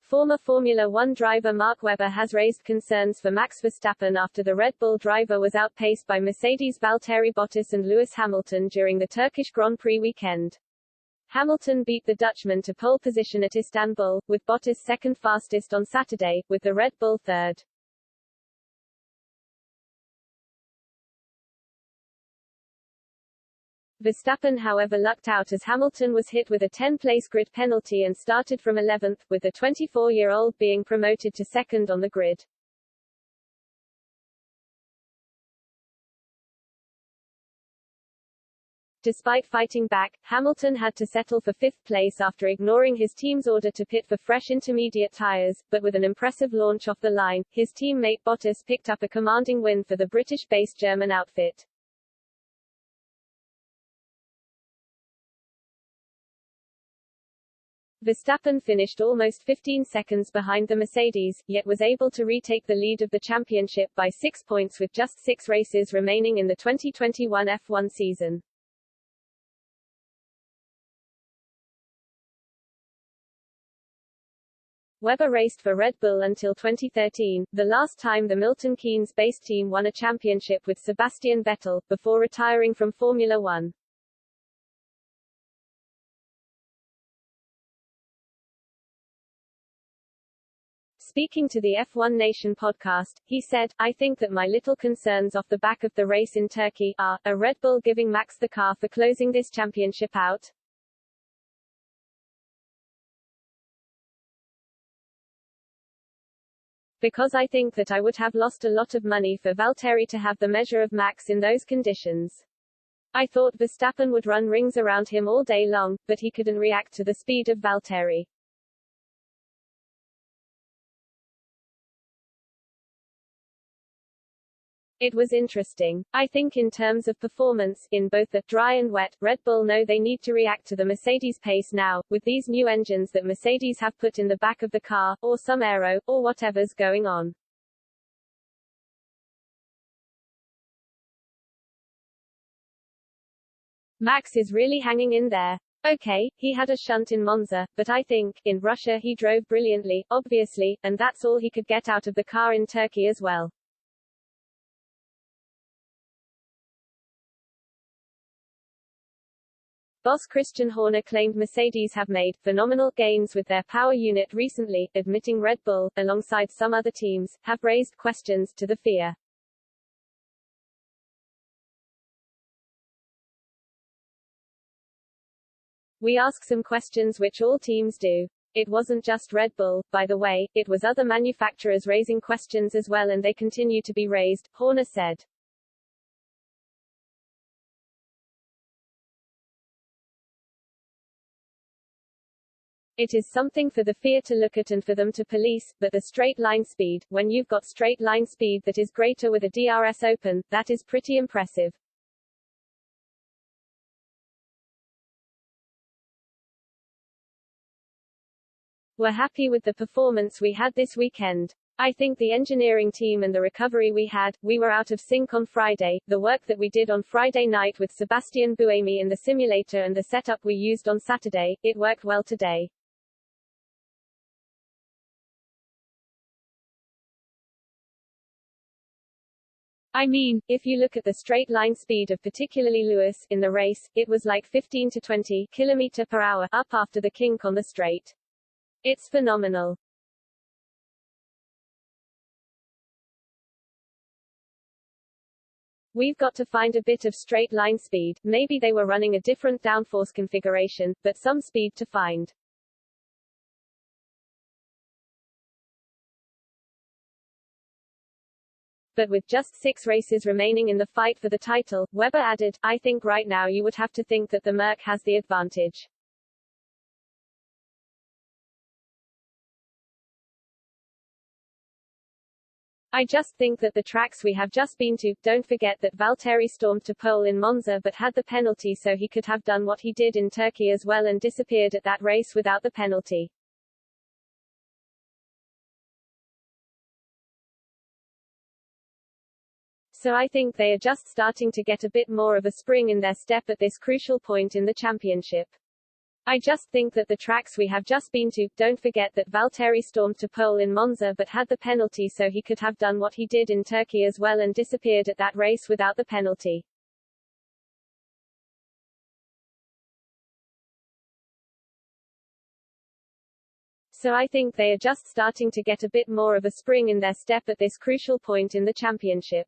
Former Formula One driver Mark Webber has raised concerns for Max Verstappen after the Red Bull driver was outpaced by Mercedes' Valtteri Bottas and Lewis Hamilton during the Turkish Grand Prix weekend. Hamilton beat the Dutchman to pole position at Istanbul, with Bottas second fastest on Saturday, with the Red Bull third. Verstappen however lucked out as Hamilton was hit with a 10-place grid penalty and started from 11th, with the 24-year-old being promoted to second on the grid. Despite fighting back, Hamilton had to settle for fifth place after ignoring his team's order to pit for fresh intermediate tyres, but with an impressive launch off the line, his teammate Bottas picked up a commanding win for the British-based German outfit. Verstappen finished almost 15 seconds behind the Mercedes, yet was able to retake the lead of the championship by 6 points with just 6 races remaining in the 2021 F1 season. Webber raced for Red Bull until 2013, the last time the Milton Keynes-based team won a championship with Sebastian Vettel, before retiring from Formula One. Speaking to the F1 Nation podcast, he said, "I think that my little concerns off the back of the race in Turkey are, are Red Bull giving Max the car for closing this championship out? Because I think that I would have lost a lot of money for Valtteri to have the measure of Max in those conditions. I thought Verstappen would run rings around him all day long, but he couldn't react to the speed of Valtteri. It was interesting. I think in terms of performance, in both the dry and wet, Red Bull know they need to react to the Mercedes pace now, with these new engines that Mercedes have put in the back of the car, or some aero, or whatever's going on. Max is really hanging in there. Okay, he had a shunt in Monza, but I think, in Russia he drove brilliantly, obviously, and that's all he could get out of the car in Turkey as well. Boss Christian Horner claimed Mercedes have made phenomenal gains with their power unit recently, admitting Red Bull, alongside some other teams, have raised questions to the FIA. We ask some questions which all teams do. It wasn't just Red Bull, by the way, it was other manufacturers raising questions as well and they continue to be raised, Horner said. It is something for the FIA to look at and for them to police, but the straight line speed, when you've got straight line speed that is greater with a DRS open, that is pretty impressive. We're happy with the performance we had this weekend. I think the engineering team and the recovery we were out of sync on Friday, the work that we did on Friday night with Sebastian Buemi in the simulator and the setup we used on Saturday, it worked well today. I mean, if you look at the straight line speed of particularly Lewis, in the race, it was like 15 to 20 km per hour, up after the kink on the straight. It's phenomenal. We've got to find a bit of straight line speed, maybe they were running a different downforce configuration, but some speed to find. But with just 6 races remaining in the fight for the title, Webber added, I think right now you would have to think that the Merc has the advantage. I just think that the tracks we have just been to, don't forget that Valtteri stormed to pole in Monza but had the penalty so he could have done what he did in Turkey as well and disappeared at that race without the penalty. So I think they are just starting to get a bit more of a spring in their step at this crucial point in the championship. I just think that the tracks we have just been to, don't forget that Valtteri stormed to pole in Monza but had the penalty, so he could have done what he did in Turkey as well and disappeared at that race without the penalty. So I think they are just starting to get a bit more of a spring in their step at this crucial point in the championship.